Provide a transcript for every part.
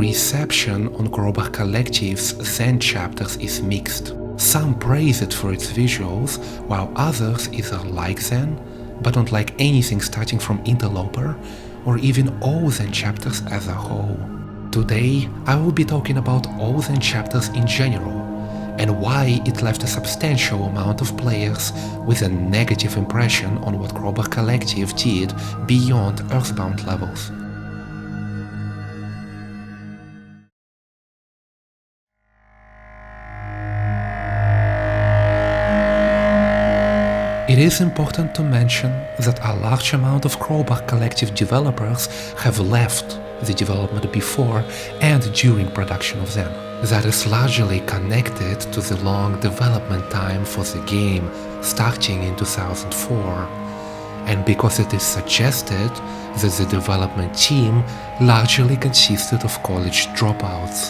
reception on Gonarch Collective's Zen chapters is mixed. Some praise it for its visuals, while others either like Zen, but don't like anything starting from Interloper, or even all Zen chapters as a whole. Today, I will be talking about all Zen chapters in general, and why it left a substantial amount of players with a negative impression on what Gonarch Collective did beyond Earthbound levels. It is important to mention that a large amount of Gonarch Collective developers have left the development before and during production of Zen. That is largely connected to the long development time for the game starting in 2004, and because it is suggested that the development team largely consisted of college dropouts.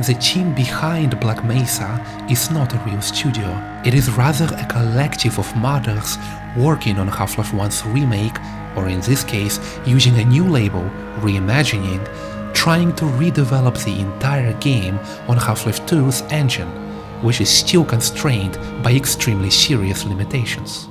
The team behind Black Mesa is not a real studio, it is rather a collective of modders working on Half-Life 1's remake, or in this case, using a new label, Reimagining, trying to redevelop the entire game on Half-Life 2's engine, which is still constrained by extremely serious limitations.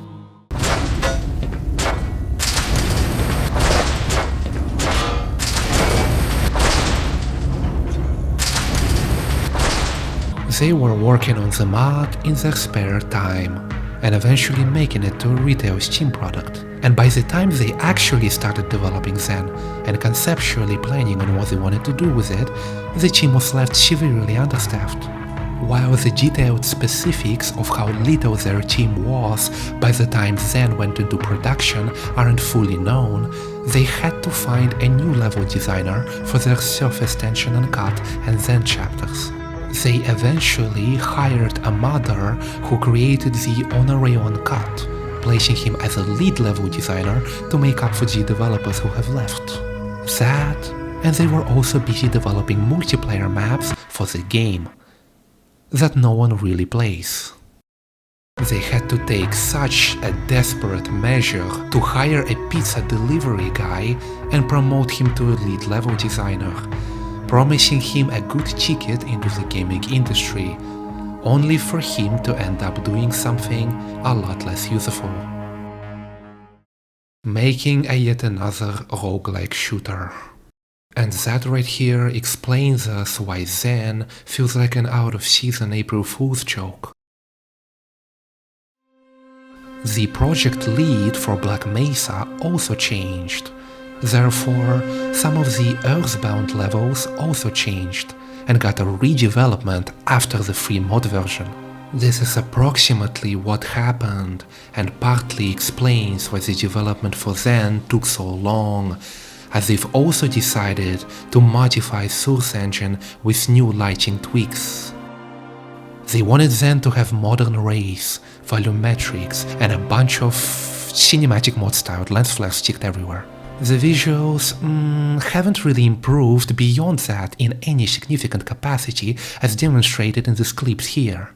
They were working on the mod in their spare time, and eventually making it to a retail Steam product. And by the time they actually started developing Zen and conceptually planning on what they wanted to do with it, the team was left severely understaffed. While the detailed specifics of how little their team was by the time Zen went into production aren't fully known, they had to find a new level designer for their Surface Tension and Cut and Zen chapters. They eventually hired a modder who created the On-A-Rayon Cut, placing him as a lead level designer to make up for the developers who have left. That, and they were also busy developing multiplayer maps for the game that no one really plays. They had to take such a desperate measure to hire a pizza delivery guy and promote him to a lead level designer, promising him a good ticket into the gaming industry, only for him to end up doing something a lot less useful. Making a yet another roguelike shooter. And that right here explains us why Zen feels like an out-of-season April Fool's joke. The project lead for Black Mesa also changed. Therefore, some of the Earthbound levels also changed and got a redevelopment after the free mod version. This is approximately what happened and partly explains why the development for Zen took so long, as they've also decided to modify Source Engine with new lighting tweaks. They wanted Zen to have modern rays, volumetrics, and a bunch of cinematic mod-styled lens flares sticked everywhere. The visuals haven't really improved beyond that in any significant capacity as demonstrated in these clips here.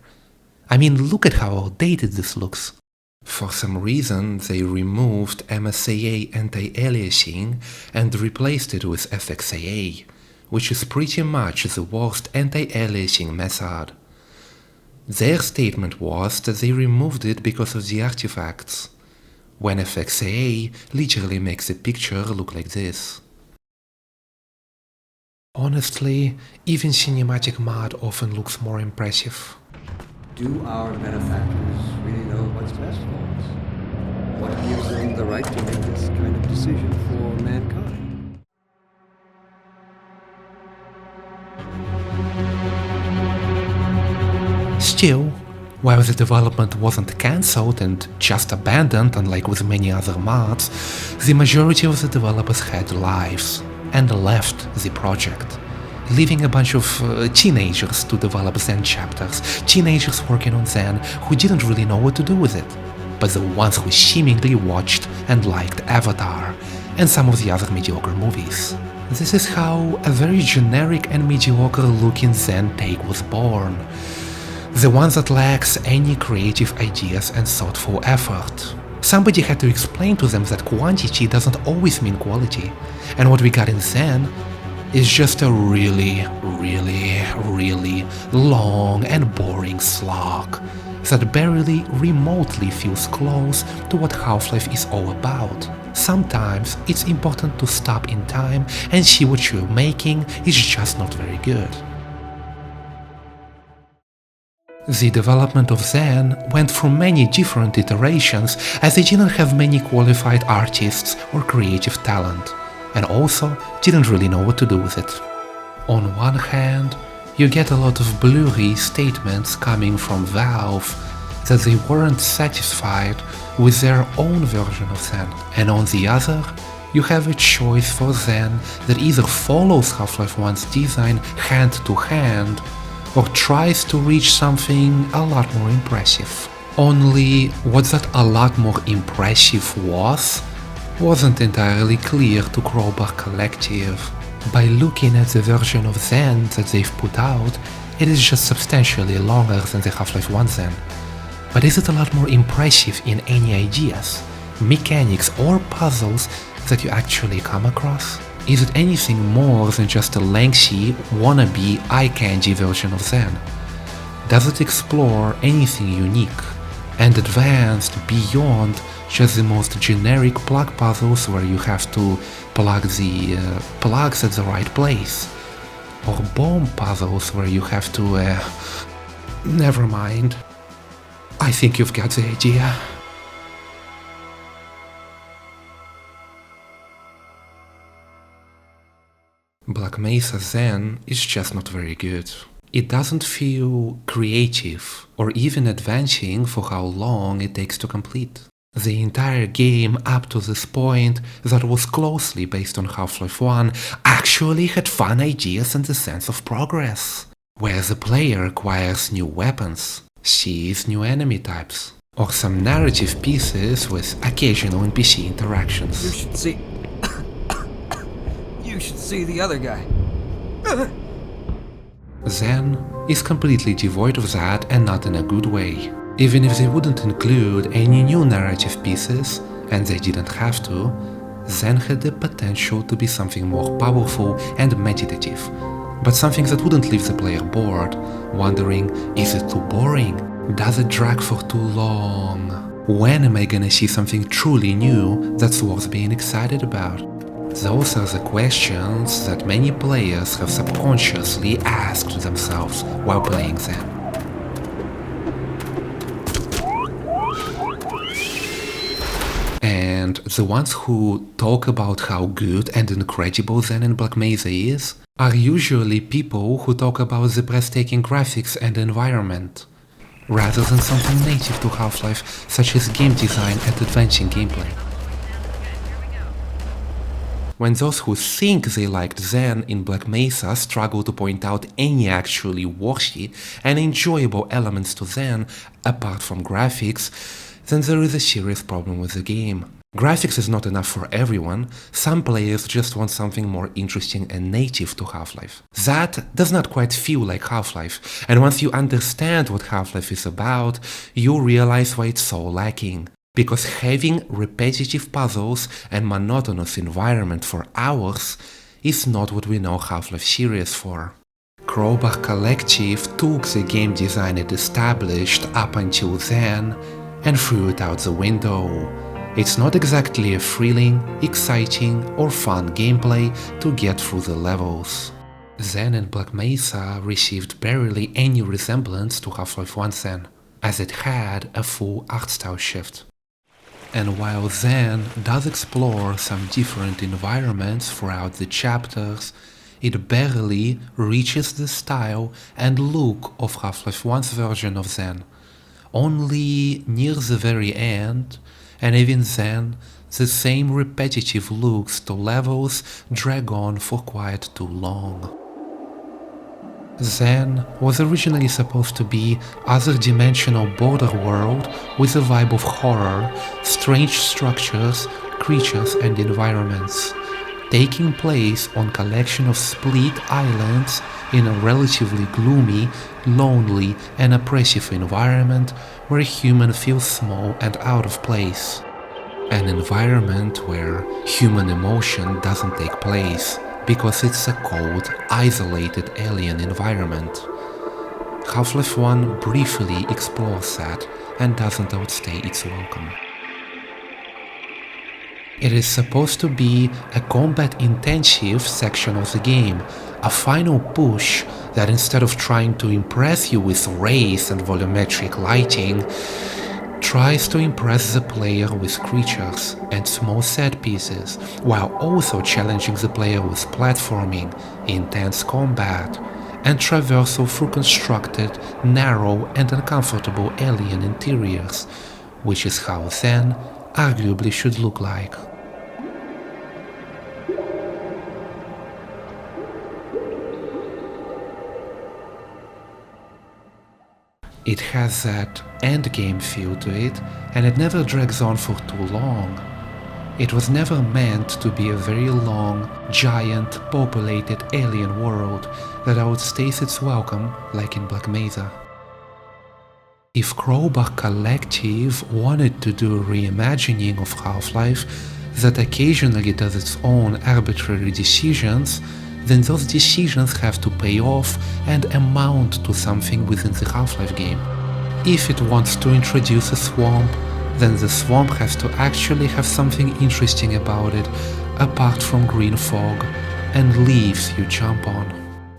I mean, look at how outdated this looks. For some reason, they removed MSAA anti-aliasing and replaced it with FXAA, which is pretty much the worst anti-aliasing method. Their statement was that they removed it because of the artifacts, when FXAA literally makes the picture look like this. Honestly, even cinematic mod often looks more impressive. Do our benefactors really know what's best for us? What gives them the right to make this kind of decision for mankind? Still, while the development wasn't cancelled and just abandoned, unlike with many other mods, the majority of the developers had lives and left the project, leaving a bunch of teenagers to develop Zen chapters, teenagers working on Zen who didn't really know what to do with it, but the ones who seemingly watched and liked Avatar and some of the other mediocre movies. This is how a very generic and mediocre looking Zen take was born. The one that lacks any creative ideas and thoughtful effort. Somebody had to explain to them that quantity doesn't always mean quality, and what we got in Zen is just a really long and boring slog that barely remotely feels close to what Half-Life is all about. Sometimes it's important to stop in time and see what you're making is just not very good. The development of Zen went through many different iterations as they didn't have many qualified artists or creative talent, and also didn't really know what to do with it. On one hand, you get a lot of blurry statements coming from Valve that they weren't satisfied with their own version of Zen, and on the other, you have a choice for Zen that either follows Half-Life 1's design hand to hand or tries to reach something a lot more impressive. Only what that a lot more impressive wasn't entirely clear to Crowbar Collective. By looking at the version of Zen that they've put out, it is just substantially longer than the Half-Life 1 Zen. But is it a lot more impressive in any ideas, mechanics or puzzles that you actually come across? Is it anything more than just a lengthy, wannabe, eye-candy version of Zen? Does it explore anything unique and advanced beyond just the most generic plug puzzles where you have to plug the plugs at the right place? Or bomb puzzles where you have to... never mind. I think you've got the idea. Black Mesa Zen is just not very good. It doesn't feel creative or even advancing for how long it takes to complete. The entire game up to this point that was closely based on Half-Life 1 actually had fun ideas and a sense of progress, where the player acquires new weapons, sees new enemy types, or some narrative pieces with occasional NPC interactions. You should see the other guy. Zen is completely devoid of that, and not in a good way. Even if they wouldn't include any new narrative pieces, and they didn't have to, Zen had the potential to be something more powerful and meditative, but something that wouldn't leave the player bored, wondering, is it too boring? Does it drag for too long? When am I gonna see something truly new that's worth being excited about? Those are the questions that many players have subconsciously asked themselves while playing Zen. And the ones who talk about how good and incredible Zen in Black Mesa is are usually people who talk about the breathtaking graphics and environment, rather than something native to Half-Life such as game design and advancing gameplay. When those who think they liked Zen in Black Mesa struggle to point out any actually worthy and enjoyable elements to Zen apart from graphics, then there is a serious problem with the game. Graphics is not enough for everyone. Some players just want something more interesting and native to Half-Life. That does not quite feel like Half-Life, and once you understand what Half-Life is about, you realize why it's so lacking. Because having repetitive puzzles and monotonous environment for hours is not what we know Half-Life series for. Crowbar Collective took the game design it established up until then and threw it out the window. It's not exactly a thrilling, exciting or fun gameplay to get through the levels. Zen and Black Mesa received barely any resemblance to Half-Life 1 Zen, as it had a full art style shift. And while Zen does explore some different environments throughout the chapters, it barely reaches the style and look of Half-Life 1's version of Zen. Only near the very end, and even then, the same repetitive looks to levels drag on for quite too long. Zen was originally supposed to be other-dimensional border world with a vibe of horror, strange structures, creatures and environments, taking place on collection of split islands in a relatively gloomy, lonely and oppressive environment where a human feels small and out of place. An environment where human emotion doesn't take place, because it's a cold, isolated alien environment. Half-Life 1 briefly explores that and doesn't outstay its welcome. It is supposed to be a combat-intensive section of the game, a final push that instead of trying to impress you with rays and volumetric lighting, tries to impress the player with creatures and small set pieces, while also challenging the player with platforming, intense combat, and traversal through constructed, narrow and uncomfortable alien interiors, which is how Zen arguably should look like. It has that endgame feel to it, and it never drags on for too long. It was never meant to be a very long, giant, populated alien world that outstays its welcome, like in Black Mesa. If Crowbar Collective wanted to do a reimagining of Half-Life that occasionally does its own arbitrary decisions, then those decisions have to pay off and amount to something within the Half-Life game. If it wants to introduce a swamp, then the swamp has to actually have something interesting about it, apart from green fog and leaves you jump on.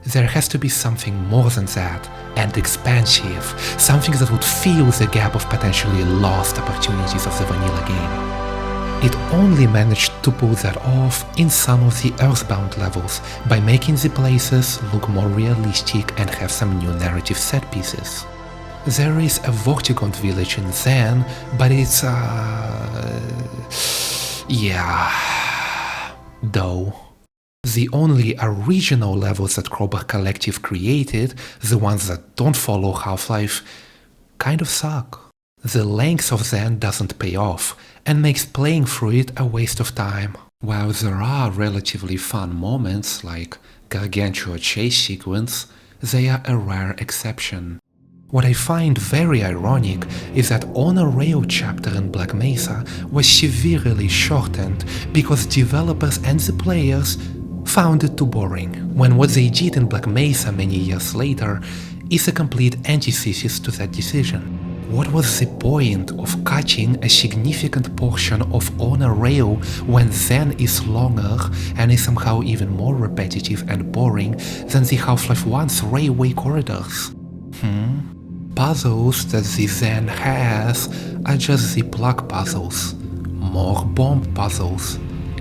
There has to be something more than that, and expansive, something that would fill the gap of potentially lost opportunities of the vanilla game. It only managed to pull that off in some of the Earthbound levels, by making the places look more realistic and have some new narrative set pieces. There is a Vortigaunt village in Zen, but it's though. The only original levels that Crowbar Collective created, the ones that don't follow Half-Life, kind of suck. The length of Zen doesn't pay off, and makes playing through it a waste of time. While there are relatively fun moments, like Gargantua chase sequence, they are a rare exception. What I find very ironic is that On a Rail chapter in Black Mesa was severely shortened because developers and the players found it too boring, when what they did in Black Mesa many years later is a complete antithesis to that decision. What was the point of cutting a significant portion of On a Rail when Zen is longer and is somehow even more repetitive and boring than the Half-Life 1's railway corridors? Puzzles that the Zen has are just the plug puzzles, more bomb puzzles,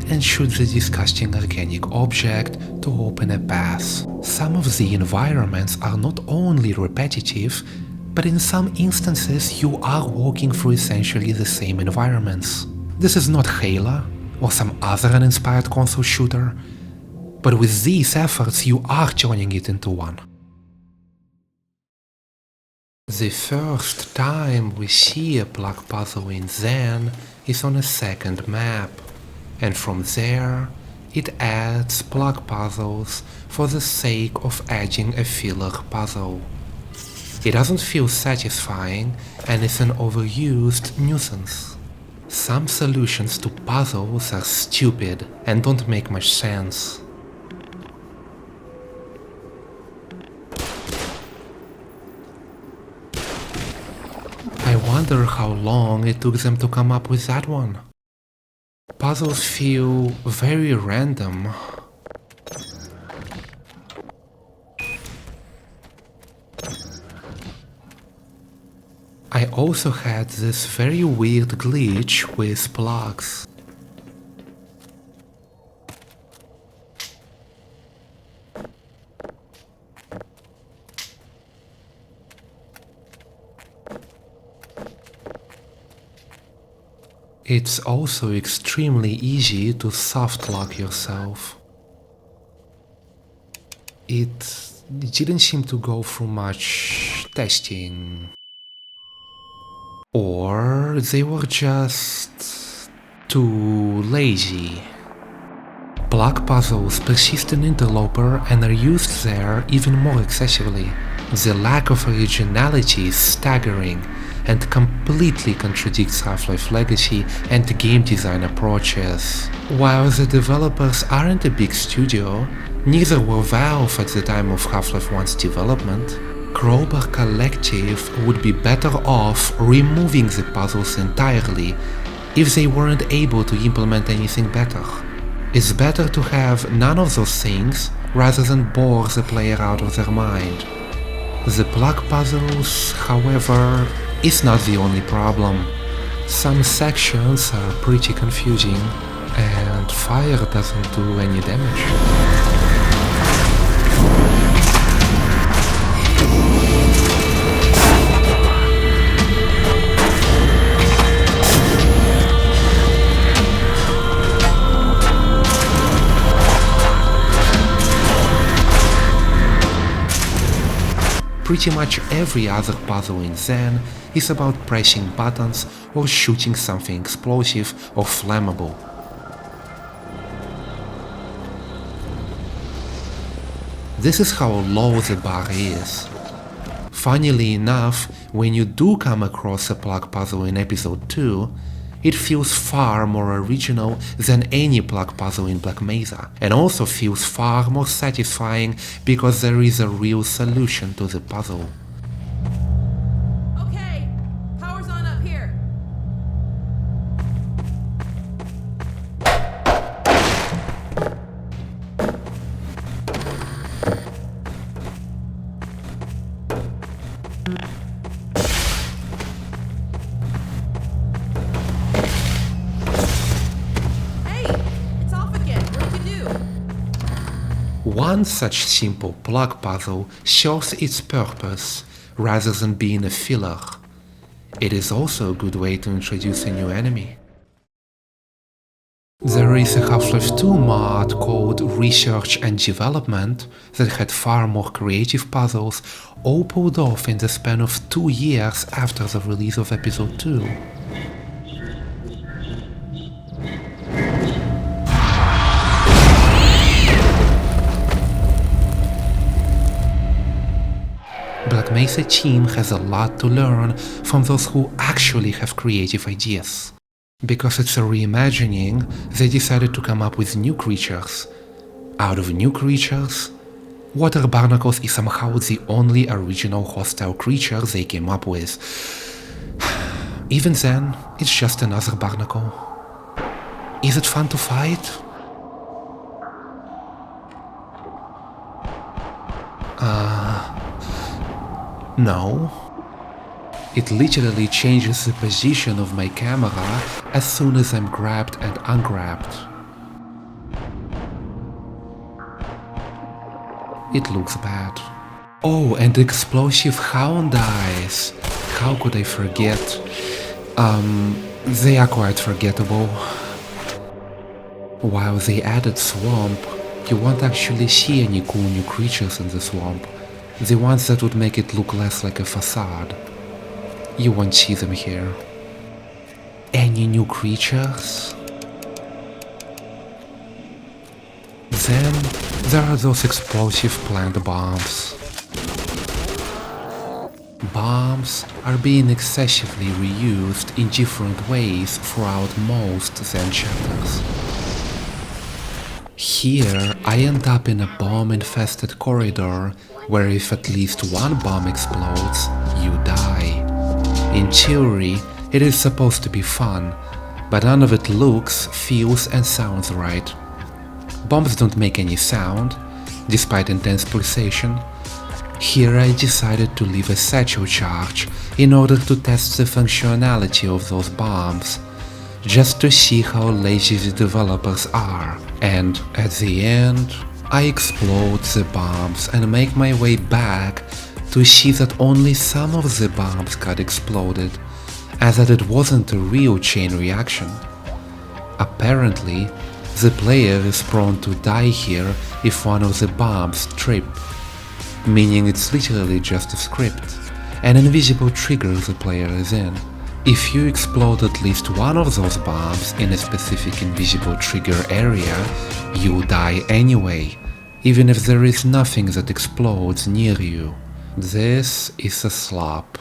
and shoot the disgusting organic object to open a path. Some of the environments are not only repetitive, but in some instances you are walking through essentially the same environments. This is not Halo or some other uninspired console shooter, but with these efforts you are turning it into one. The first time we see a plug puzzle in Zen is on a second map, and from there it adds plug puzzles for the sake of adding a filler puzzle. It doesn't feel satisfying and is an overused nuisance. Some solutions to puzzles are stupid and don't make much sense. I wonder how long it took them to come up with that one. Puzzles feel very random. I also had this very weird glitch with plugs. It's also extremely easy to soft lock yourself. It didn't seem to go through much testing. Or they were just too lazy. Plug puzzles persist in Interloper and are used there even more excessively. The lack of originality is staggering and completely contradicts Half-Life Legacy and game design approaches. While the developers aren't a big studio, neither were Valve at the time of Half-Life 1's development. Crowbar Collective would be better off removing the puzzles entirely if they weren't able to implement anything better. It's better to have none of those things rather than bore the player out of their mind. The plug puzzles, however, is not the only problem. Some sections are pretty confusing, and fire doesn't do any damage. Pretty much every other puzzle in Zen is about pressing buttons or shooting something explosive or flammable. This is how low the bar is. Funnily enough, when you do come across a plug puzzle in episode 2, it feels far more original than any plug puzzle in Black Mesa, and also feels far more satisfying because there is a real solution to the puzzle. Okay, power's on up here. One such simple plug puzzle shows its purpose rather than being a filler. It is also a good way to introduce a new enemy. There is a Half-Life 2 mod called Research and Development that had far more creative puzzles, all pulled off in the span of 2 years after the release of Episode 2. Black Mesa team has a lot to learn from those who actually have creative ideas. Because it's a reimagining, they decided to come up with new creatures. Out of new creatures, water barnacles is somehow the only original hostile creature they came up with. Even then, it's just another barnacle. Is it fun to fight? No. It literally changes the position of my camera as soon as I'm grabbed and ungrabbed. It looks bad. Oh, and explosive hound eyes. How could I forget? They are quite forgettable. While they added swamp, you won't actually see any cool new creatures in the swamp. The ones that would make it look less like a facade. You won't see them here. Any new creatures? Then there are those explosive plant bombs. Bombs are being excessively reused in different ways throughout most Zen chapters. Here, I end up in a bomb-infested corridor where if at least one bomb explodes, you die. In theory, it is supposed to be fun, but none of it looks, feels and sounds right. Bombs don't make any sound, despite intense pulsation. Here I decided to leave a satchel charge in order to test the functionality of those bombs, just to see how lazy the developers are. And at the end, I explode the bombs and make my way back to see that only some of the bombs got exploded, and that it wasn't a real chain reaction. Apparently, the player is prone to die here if one of the bombs trip, meaning it's literally just a script, an invisible trigger the player is in. If you explode at least one of those bombs in a specific invisible trigger area, you die anyway, even if there is nothing that explodes near you. This is a slop.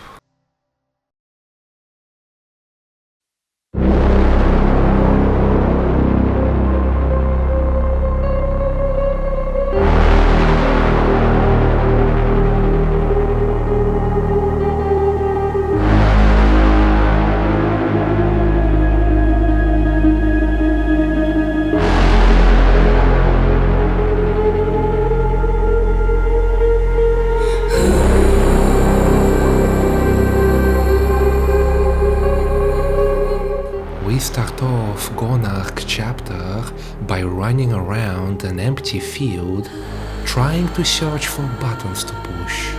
We start off Gonarch chapter by running around an empty field, trying to search for buttons to push.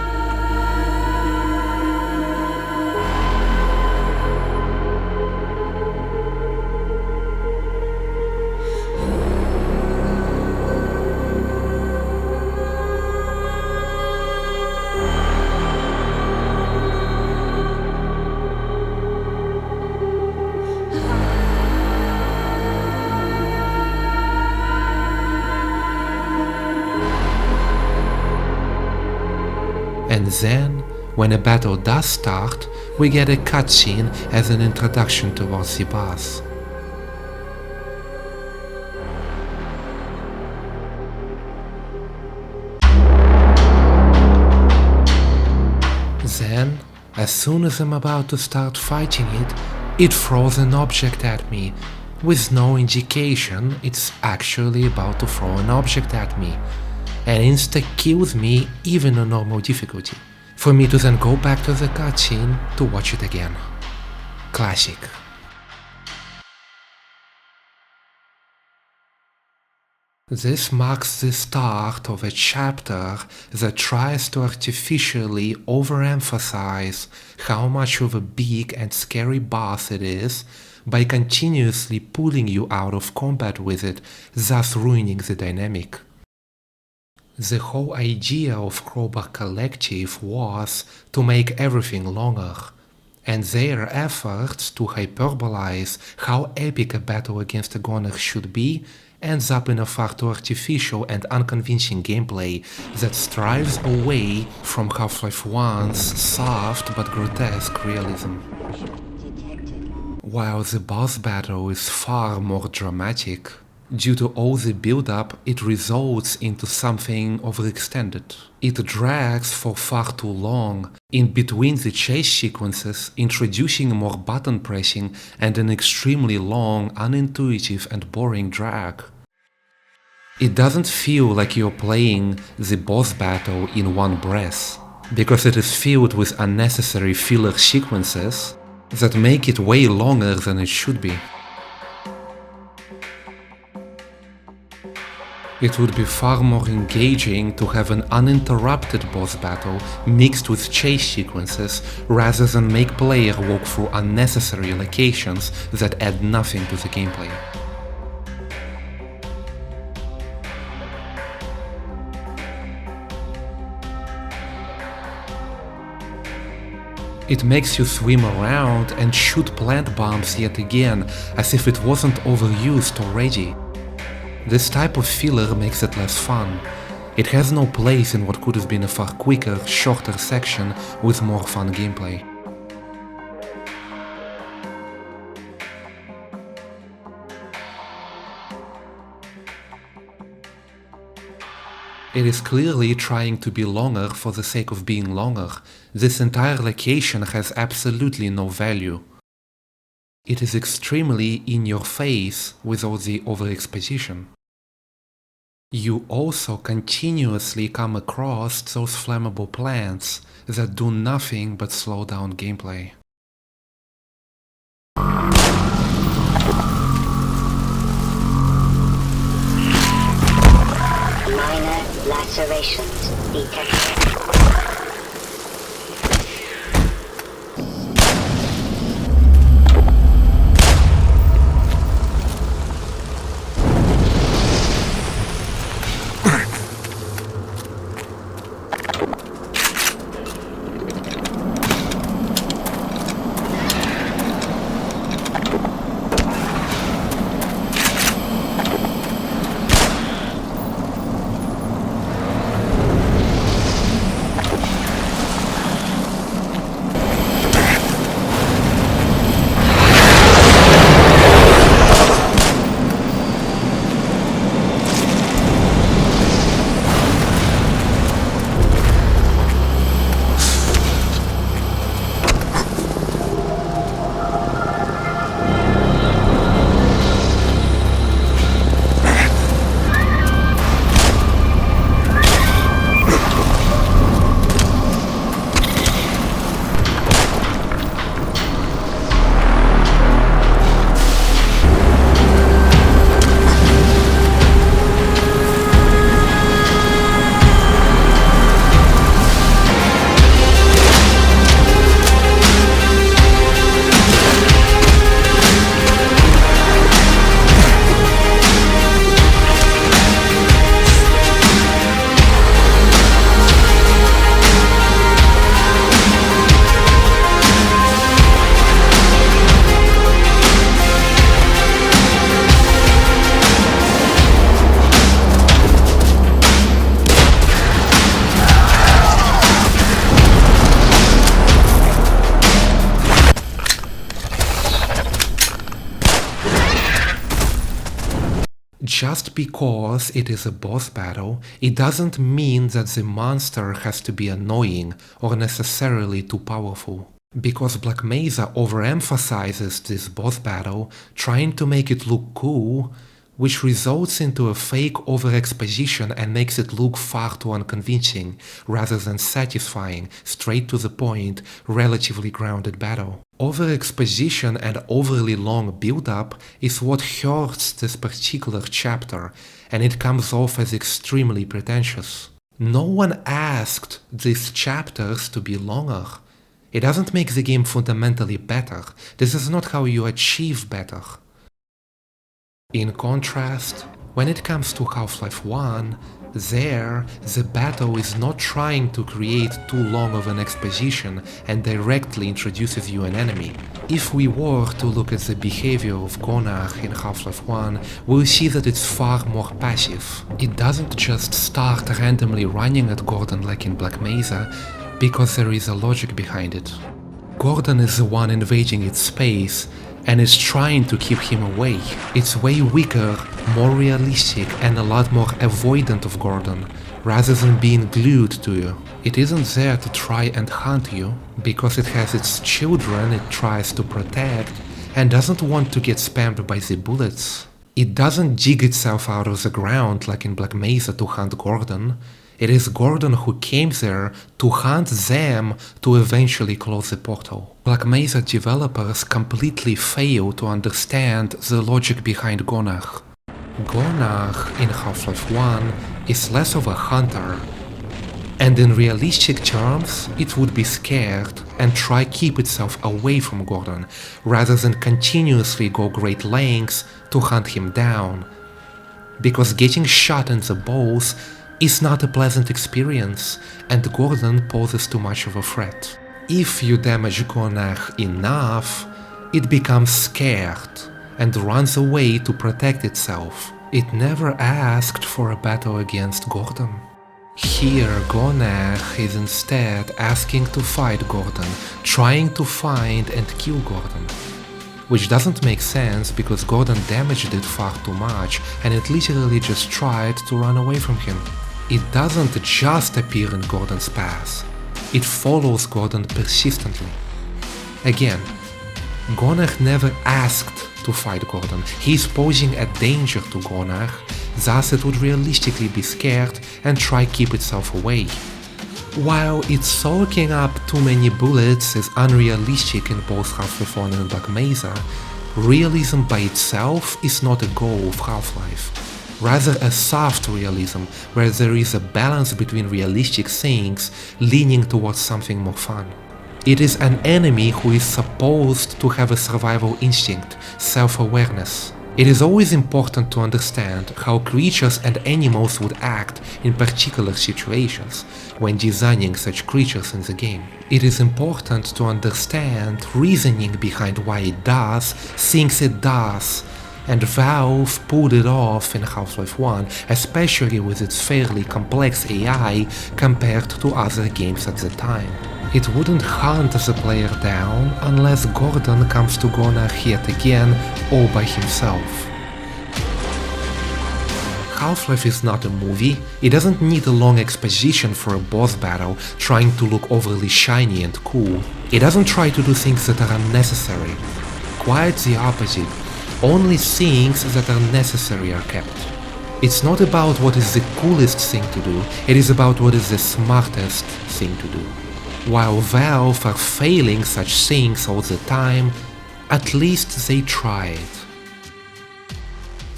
And then, when a battle does start, we get a cutscene as an introduction towards the boss. Then, as soon as I'm about to start fighting it, it throws an object at me, with no indication it's actually about to throw an object at me, and insta-kills me even on normal difficulty, for me to then go back to the cutscene to watch it again. Classic. This marks the start of a chapter that tries to artificially overemphasize how much of a big and scary boss it is by continuously pulling you out of combat with it, thus ruining the dynamic. The whole idea of Crowbar Collective was to make everything longer, and their efforts to hyperbolize how epic a battle against a Gonarch should be ends up in a far too artificial and unconvincing gameplay that strives away from Half-Life 1's soft but grotesque realism. While the boss battle is far more dramatic, due to all the build-up, it results into something overextended. It drags for far too long, in between the chase sequences, introducing more button pressing and an extremely long, unintuitive and boring drag. It doesn't feel like you're playing the boss battle in one breath, because it is filled with unnecessary filler sequences that make it way longer than it should be. It would be far more engaging to have an uninterrupted boss battle mixed with chase sequences rather than make player walk through unnecessary locations that add nothing to the gameplay. It makes you swim around and shoot plant bombs yet again, as if it wasn't overused already. This type of filler makes it less fun. It has no place in what could have been a far quicker, shorter section with more fun gameplay. It is clearly trying to be longer for the sake of being longer. This entire location has absolutely no value. It is extremely in your face without the overexposition. You also continuously come across those flammable plants that do nothing but slow down gameplay. Minor lacerations detected. just because it is a boss battle, it doesn't mean that the monster has to be annoying or necessarily too powerful. Because Black Mesa overemphasizes this boss battle, trying to make it look cool, which results into a fake over-exposition and makes it look far too unconvincing, rather than satisfying, straight to the point, relatively grounded battle. Over-exposition and overly long build-up is what hurts this particular chapter, and it comes off as extremely pretentious. No one asked these chapters to be longer. It doesn't make the game fundamentally better. This is not how you achieve better. In contrast, when it comes to Half-Life 1, there, the battle is not trying to create too long of an exposition and directly introduces you an enemy. If we were to look at the behavior of Gonarch in Half-Life 1, we'll see that it's far more passive. It doesn't just start randomly running at Gordon like in Black Mesa, because there is a logic behind it. Gordon is the one invading its space and is trying to keep him away. It's way weaker, more realistic, and a lot more avoidant of Gordon, rather than being glued to you. It isn't there to try and hunt you, because it has its children it tries to protect and doesn't want to get spammed by the bullets. It doesn't dig itself out of the ground like in Black Mesa to hunt Gordon. It is Gordon who came there to hunt them to eventually close the portal. Black Mesa developers completely fail to understand the logic behind Gonarch. Gonarch in Half-Life 1 is less of a hunter, and in realistic terms it would be scared and try keep itself away from Gordon, rather than continuously go great lengths to hunt him down. Because getting shot in the balls is not a pleasant experience, and Gordon poses too much of a threat. If you damage Gonarch enough, it becomes scared and runs away to protect itself. It never asked for a battle against Gordon. Here, Gonarch is instead asking to fight Gordon, trying to find and kill Gordon. Which doesn't make sense because Gordon damaged it far too much and it literally just tried to run away from him. It doesn't just appear in Gordon's path, it follows Gordon persistently. Again, Gonarch never asked to fight Gordon, he's posing a danger to Gonarch, thus it would realistically be scared and try keep itself away. While it's soaking up too many bullets is unrealistic in both Half-Life 1 and Black Mesa, realism by itself is not a goal of Half-Life. Rather a soft realism, where there is a balance between realistic things leaning towards something more fun. It is an enemy who is supposed to have a survival instinct, self-awareness. It is always important to understand how creatures and animals would act in particular situations when designing such creatures in the game. It is important to understand reasoning behind why it does things it does, and Valve pulled it off in Half-Life 1, especially with its fairly complex AI compared to other games at the time. It wouldn't hunt the player down unless Gordon comes to Gonarch yet again all by himself. Half-Life is not a movie, it doesn't need a long exposition for a boss battle trying to look overly shiny and cool. It doesn't try to do things that are unnecessary. Quite the opposite. Only things that are necessary are kept. It's not about what is the coolest thing to do, it is about what is the smartest thing to do. While Valve are failing such things all the time, at least they tried.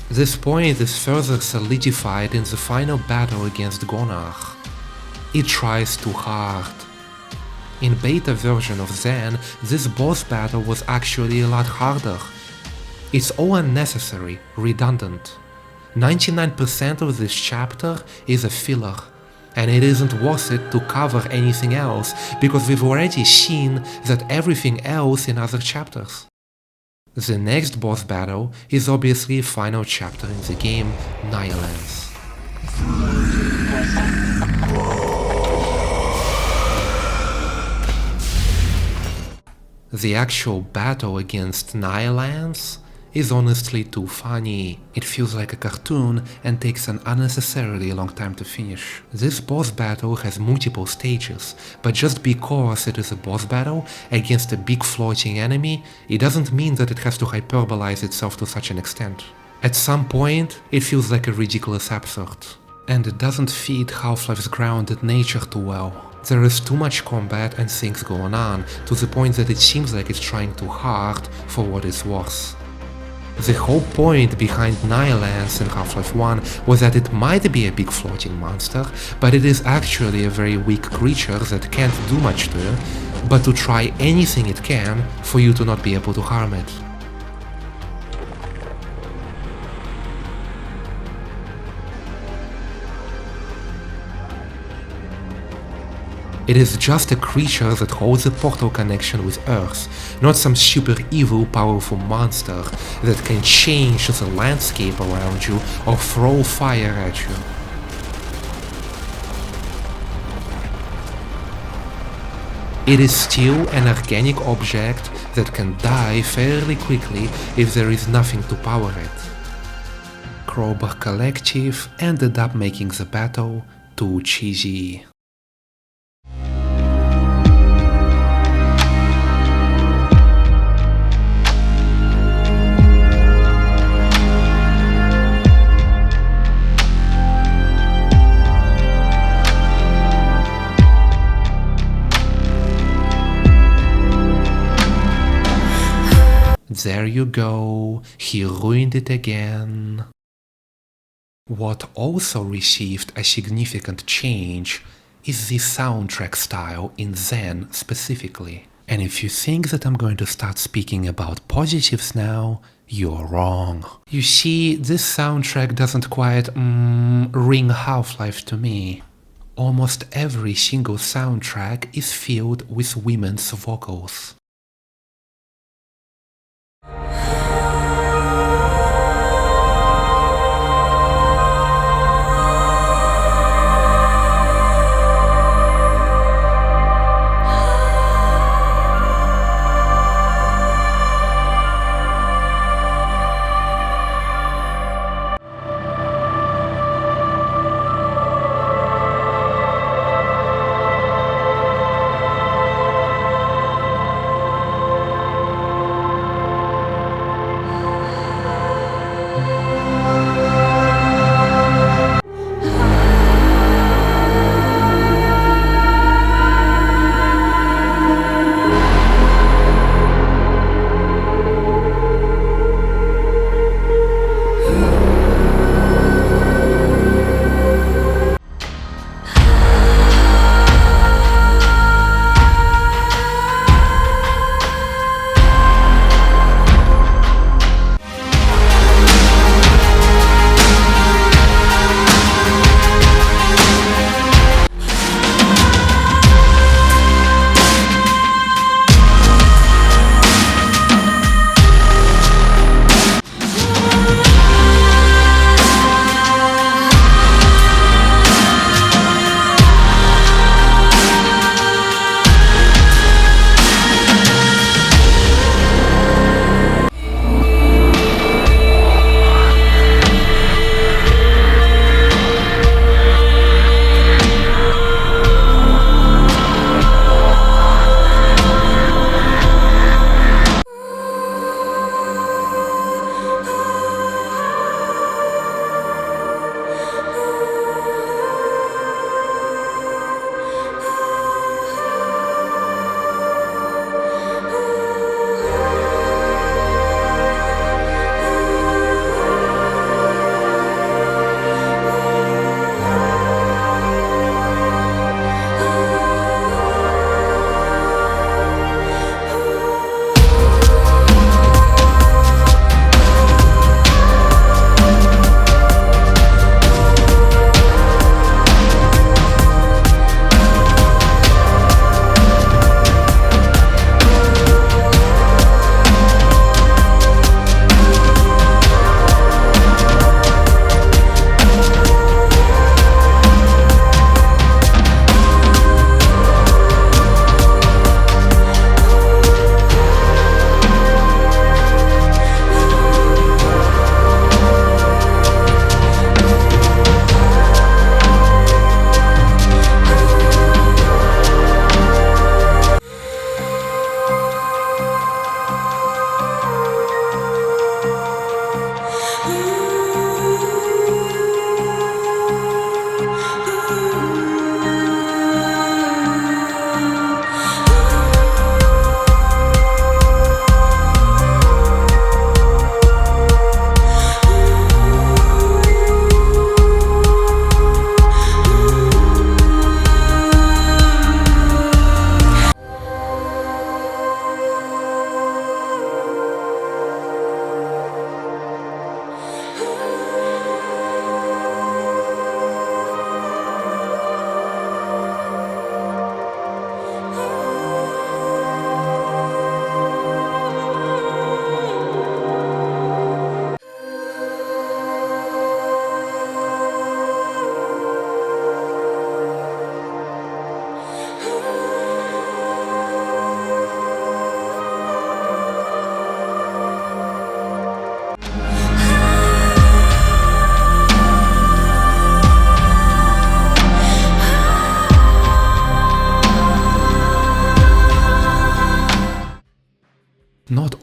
This point is further solidified in the final battle against Gonarch. It tries too hard. In beta version of Zen, this boss battle was actually a lot harder. It's all unnecessary, redundant. 99% of this chapter is a filler, and it isn't worth it to cover anything else, because we've already seen that everything else in other chapters. The next boss battle is obviously a final chapter in the game, Nihilanth. The actual battle against Nihilanth is honestly too funny. It feels like a cartoon and takes an unnecessarily long time to finish. This boss battle has multiple stages, but just because it is a boss battle against a big floating enemy, it doesn't mean that it has to hyperbolize itself to such an extent. At some point, it feels like a ridiculous absurd. And it doesn't fit Half-Life's grounded nature too well. There is too much combat and things going on, to the point that it seems like it's trying too hard for what it's worth. The whole point behind Nihilanth in Half-Life 1 was that it might be a big floating monster, but it is actually a very weak creature that can't do much to you, but to try anything it can for you to not be able to harm it. It is just a creature that holds a portal connection with Earth, not some super evil, powerful monster that can change the landscape around you or throw fire at you. It is still an organic object that can die fairly quickly if there is nothing to power it. Crowbar Collective ended up making the battle too cheesy. There you go, he ruined it again. What also received a significant change is the soundtrack style in Zen specifically. And if you think that I'm going to start speaking about positives now, you're wrong. You see, this soundtrack doesn't quite ring Half-Life to me. Almost every single soundtrack is filled with women's vocals.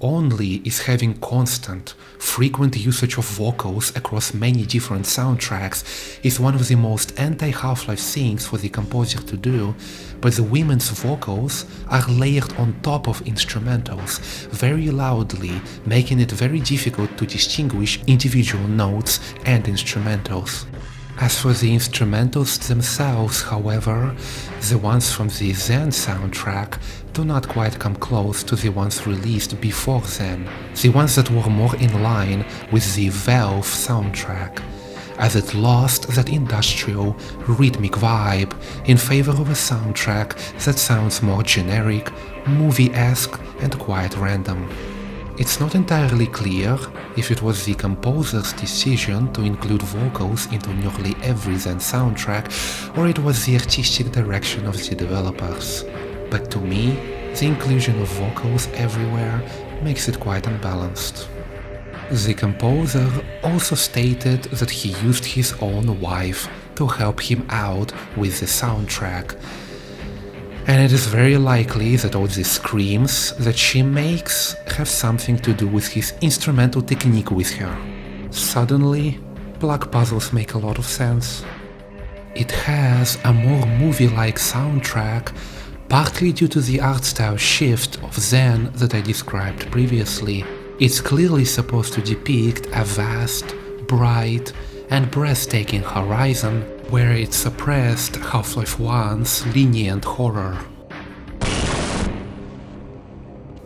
only is having constant, frequent usage of vocals across many different soundtracks is one of the most anti-Half-Life things for the composer to do, but the women's vocals are layered on top of instrumentals, very loudly, making it very difficult to distinguish individual notes and instrumentals. As for the instrumentals themselves, however, the ones from the Zen soundtrack do not quite come close to the ones released before Zen, the ones that were more in line with the Valve soundtrack, as it lost that industrial, rhythmic vibe in favor of a soundtrack that sounds more generic, movie-esque and quite random. It's not entirely clear if it was the composer's decision to include vocals into nearly every Zen soundtrack, or it was the artistic direction of the developers. But to me, the inclusion of vocals everywhere makes it quite unbalanced. The composer also stated that he used his own wife to help him out with the soundtrack, and it is very likely that all the screams that she makes have something to do with his instrumental technique with her. Suddenly, Black Puzzles make a lot of sense. It has a more movie-like soundtrack, partly due to the art style shift of Zen that I described previously. It's clearly supposed to depict a vast, bright, and breathtaking horizon where it suppressed Half-Life 1's lenient horror,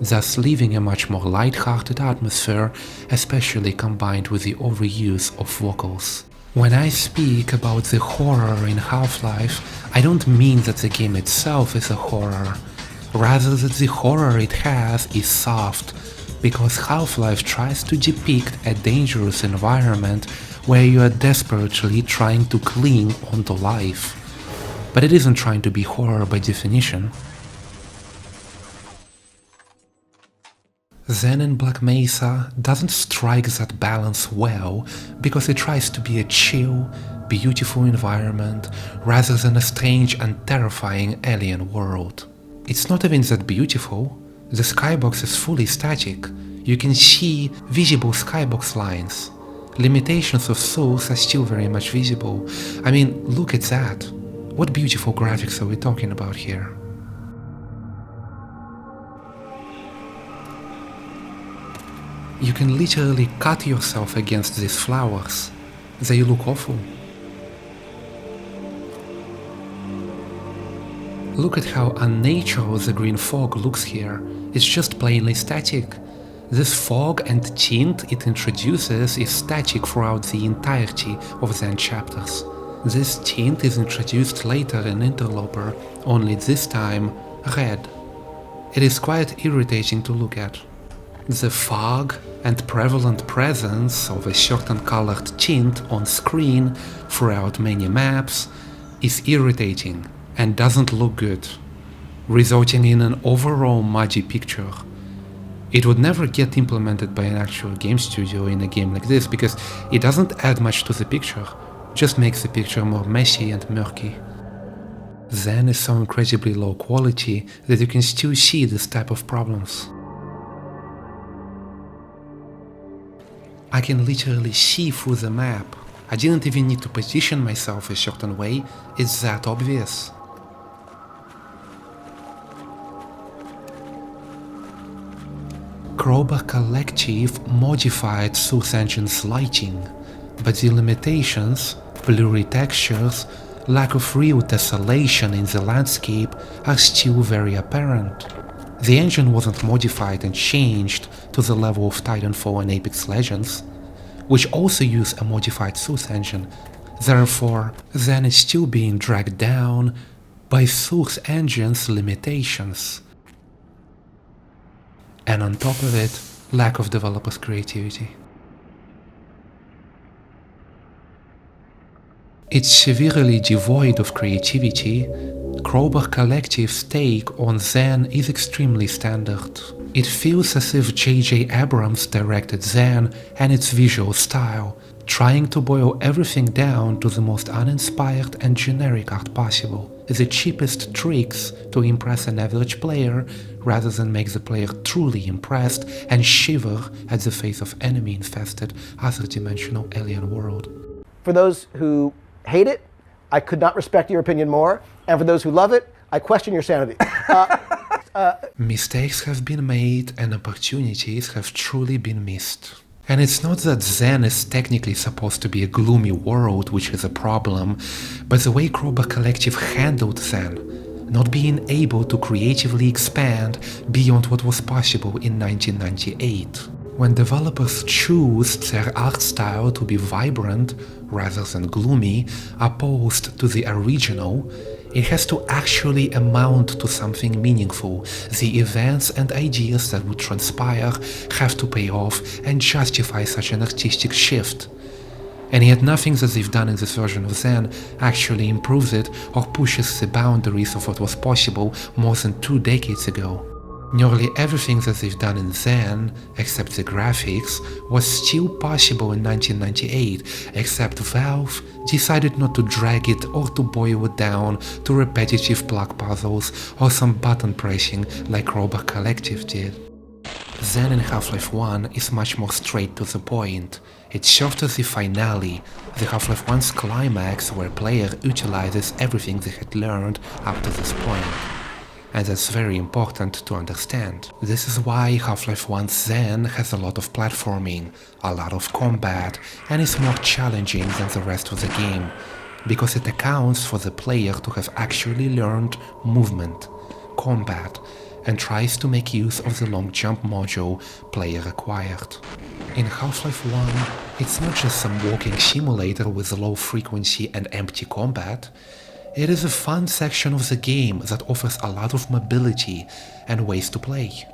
thus leaving a much more light-hearted atmosphere, especially combined with the overuse of vocals. When I speak about the horror in Half-Life, I don't mean that the game itself is a horror, rather that the horror it has is soft, because Half-Life tries to depict a dangerous environment where you are desperately trying to cling onto life. But it isn't trying to be horror by definition. Zen in Black Mesa doesn't strike that balance well because it tries to be a chill, beautiful environment rather than a strange and terrifying alien world. It's not even that beautiful. The skybox is fully static. You can see visible skybox lines. Limitations of Source are still very much visible. I mean, look at that. What beautiful graphics are we talking about here? You can literally cut yourself against these flowers. They look awful. Look at how unnatural the green fog looks here. It's just plainly static. This fog and tint it introduces is static throughout the entirety of Zen chapters. This tint is introduced later in Interloper, only this time red. It is quite irritating to look at. The fog and prevalent presence of a certain colored tint on screen throughout many maps is irritating and doesn't look good, resulting in an overall muddy picture. It would never get implemented by an actual game studio in a game like this because it doesn't add much to the picture, just makes the picture more messy and murky. Zen is so incredibly low quality that you can still see this type of problems. I can literally see through the map. I didn't even need to position myself a certain way, it's that obvious. Crowbar Collective modified Source Engine's lighting, but the limitations, blurry textures, lack of real tessellation in the landscape are still very apparent. The engine wasn't modified and changed to the level of Titanfall and Apex Legends, which also use a modified Source Engine. Therefore, Zen is still being dragged down by Source Engine's limitations. And on top of it, lack of developers' creativity. It's severely devoid of creativity. Crowbar Collective's take on Zen is extremely standard. It feels as if J.J. Abrams directed Zen and its visual style, trying to boil everything down to the most uninspired and generic art possible, the cheapest tricks to impress an average player rather than make the player truly impressed and shiver at the face of enemy-infested other-dimensional alien world. For those who hate it, I could not respect your opinion more, and for those who love it, I question your sanity. Mistakes have been made and opportunities have truly been missed. And it's not that Zen is technically supposed to be a gloomy world, which is a problem, but the way Crowbar Collective handled Zen, not being able to creatively expand beyond what was possible in 1998. When developers choose their art style to be vibrant rather than gloomy, opposed to the original, it has to actually amount to something meaningful. The events and ideas that would transpire have to pay off and justify such an artistic shift. And yet nothing that they've done in this version of Zen actually improves it or pushes the boundaries of what was possible more than 2 decades ago. Nearly everything that they've done in Zen, except the graphics, was still possible in 1998, except Valve decided not to drag it or to boil it down to repetitive block puzzles or some button pressing like Crowbar Collective did. Zen in Half-Life 1 is much more straight to the point. It served as the finale, the Half-Life 1's climax where player utilizes everything they had learned up to this point. And that's very important to understand. This is why Half-Life 1's Zen has a lot of platforming, a lot of combat, and is more challenging than the rest of the game, because it accounts for the player to have actually learned movement, combat, and tries to make use of the long jump module player acquired. In Half-Life 1, it's not just some walking simulator with low frequency and empty combat. It is a fun section of the game that offers a lot of mobility and ways to play.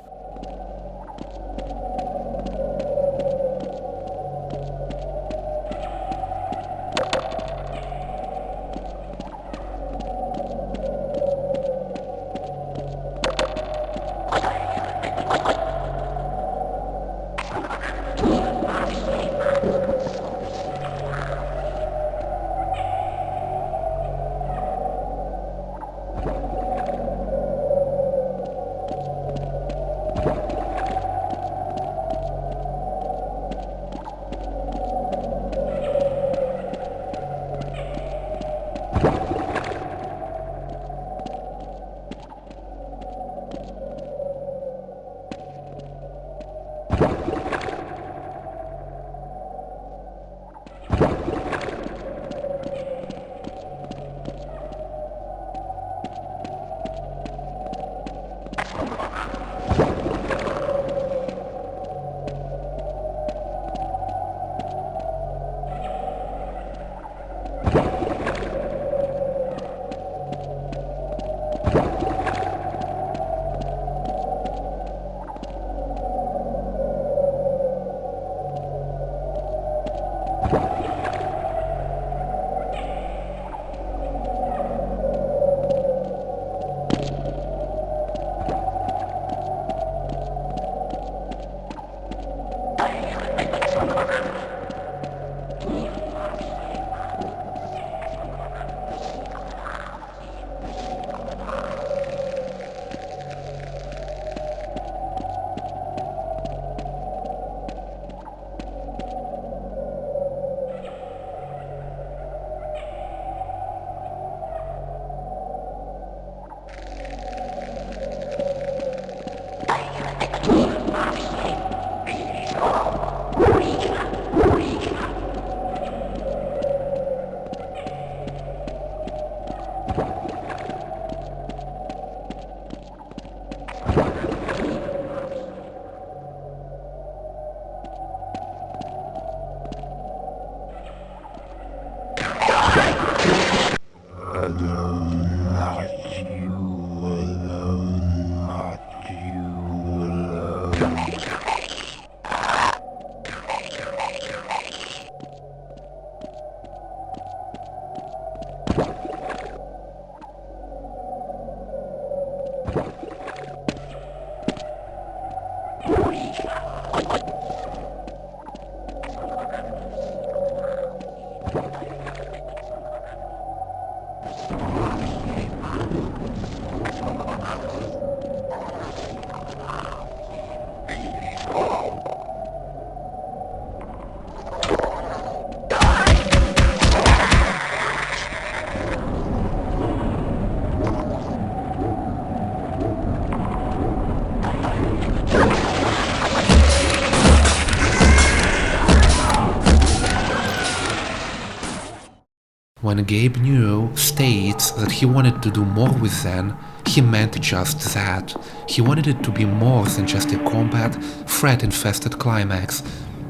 When Gabe New states that he wanted to do more with Zen, he meant just that. He wanted it to be more than just a combat, threat-infested climax.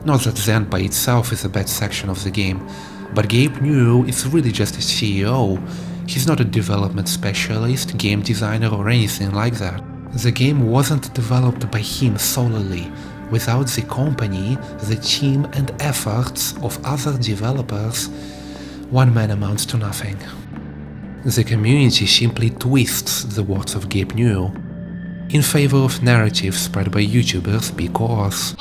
Not that Zen by itself is a bad section of the game, but Gabe New is really just a CEO. He's not a development specialist, game designer or anything like that. The game wasn't developed by him solely. Without the company, the team and efforts of other developers, one man amounts to nothing. The community simply twists the words of Gabe New in favor of narratives spread by YouTubers because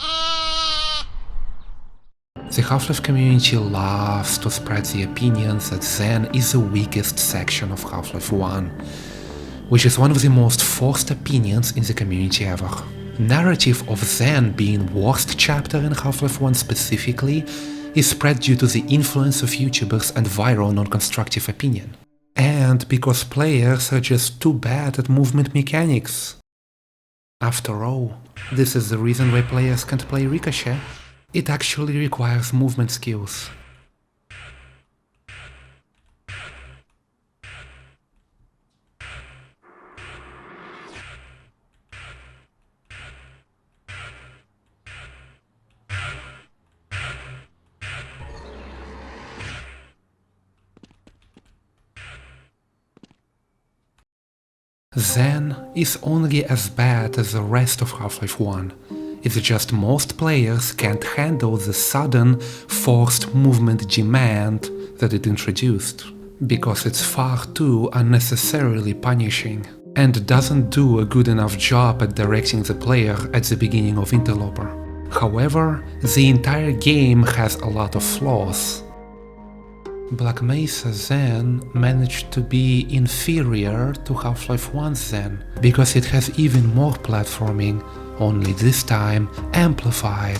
the Half-Life community loves to spread the opinions that Zen is the weakest section of Half-Life 1, which is one of the most forced opinions in the community ever. Narrative of Zen being worst chapter in Half-Life 1 specifically is spread due to the influence of YouTubers and viral non-constructive opinion. And because players are just too bad at movement mechanics. After all, this is the reason why players can't play Ricochet. It actually requires movement skills. Zen is only as bad as the rest of Half-Life 1. It's just most players can't handle the sudden, forced movement demand that it introduced, because it's far too unnecessarily punishing, and doesn't do a good enough job at directing the player at the beginning of Interloper. However, the entire game has a lot of flaws. Black Mesa Zen managed to be inferior to Half-Life 1 Zen, because it has even more platforming, only this time amplified,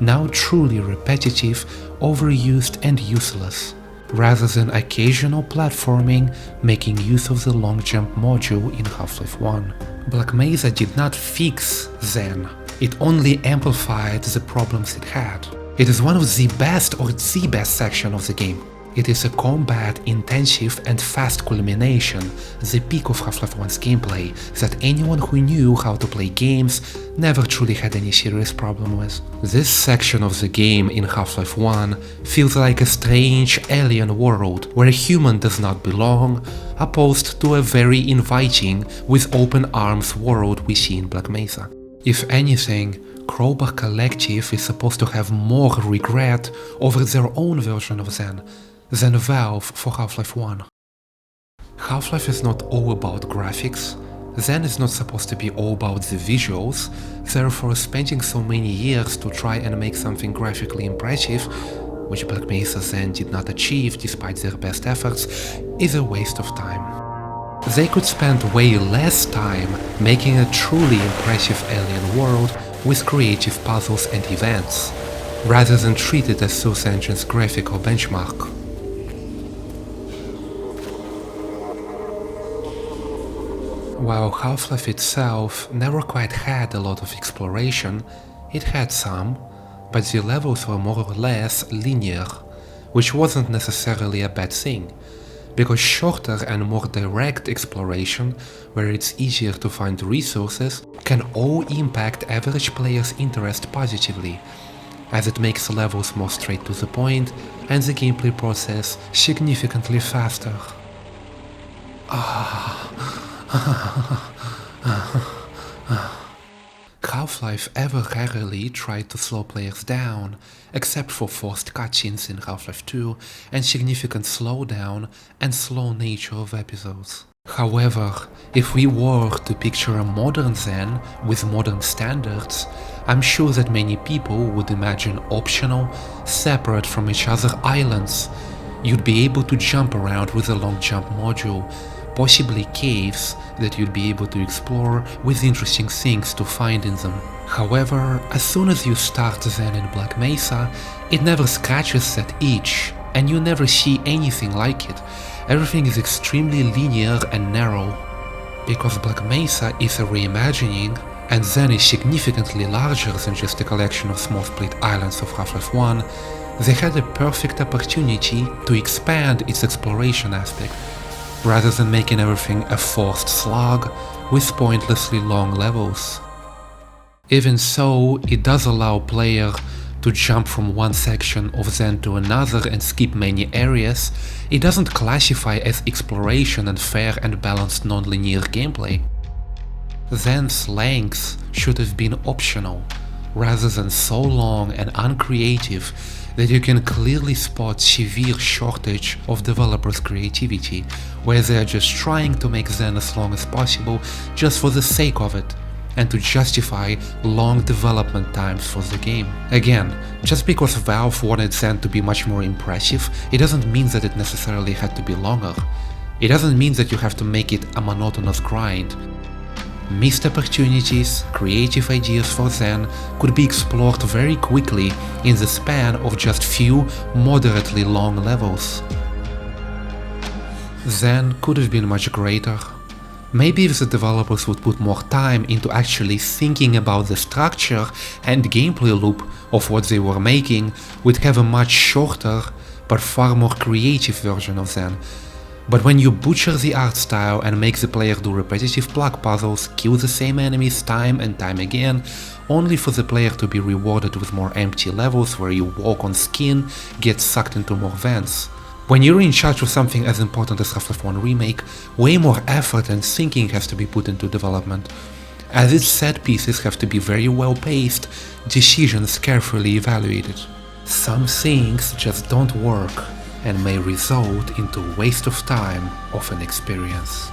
now truly repetitive, overused and useless, rather than occasional platforming making use of the long jump module in Half-Life 1. Black Mesa did not fix Zen, it only amplified the problems it had. It is one of the best or the best section of the game. It is a combat-intensive and fast culmination, the peak of Half-Life 1's gameplay, that anyone who knew how to play games never truly had any serious problem with. This section of the game in Half-Life 1 feels like a strange alien world where a human does not belong, opposed to a very inviting, with open arms world we see in Black Mesa. If anything, Crowbar Collective is supposed to have more regret over their own version of Zen than Valve for Half-Life 1. Half-Life is not all about graphics, Zen is not supposed to be all about the visuals, therefore spending so many years to try and make something graphically impressive, which Black Mesa Zen did not achieve despite their best efforts, is a waste of time. They could spend way less time making a truly impressive alien world with creative puzzles and events, rather than treat it as Source Engine's graphical benchmark. While Half-Life itself never quite had a lot of exploration, it had some, but the levels were more or less linear, which wasn't necessarily a bad thing, because shorter and more direct exploration, where it's easier to find resources, can all impact average players' interest positively, as it makes levels more straight to the point and the gameplay process significantly faster. Half-Life ever rarely tried to slow players down, except for forced cutscenes in Half-Life 2 and significant slowdown and slow nature of episodes. However, if we were to picture a modern Zen with modern standards, I'm sure that many people would imagine optional, separate from each other islands, You'd be able to jump around with a long jump module, possibly caves that you'd be able to explore with interesting things to find in them. However, as soon as you start Zen in Black Mesa, it never scratches that itch, and you never see anything like it. Everything is extremely linear and narrow. Because Black Mesa is a reimagining, and Zen is significantly larger than just a collection of small split islands of Half-Life 1, they had a perfect opportunity to expand its exploration aspect, rather than making everything a forced slog with pointlessly long levels. Even so, it does allow player to jump from one section of Zen to another and skip many areas. It doesn't classify as exploration and fair and balanced non-linear gameplay. Zen's length should have been optional, rather than so long and uncreative that you can clearly spot severe shortage of developers' creativity, where they are just trying to make Zen as long as possible just for the sake of it, and to justify long development times for the game. Again, just because Valve wanted Zen to be much more impressive, it doesn't mean that it necessarily had to be longer. It doesn't mean that you have to make it a monotonous grind. Missed opportunities, creative ideas for Zen could be explored very quickly in the span of just few moderately long levels. Zen could have been much greater. Maybe if the developers would put more time into actually thinking about the structure and gameplay loop of what they were making, we'd have a much shorter but far more creative version of Zen. But when you butcher the art style and make the player do repetitive block puzzles, kill the same enemies time and time again, only for the player to be rewarded with more empty levels where you walk on skin, get sucked into more vents. When you're in charge of something as important as Half-Life 1 Remake, way more effort and thinking has to be put into development, as its set pieces have to be very well paced, decisions carefully evaluated. Some things just don't work and may result into waste of time of an experience.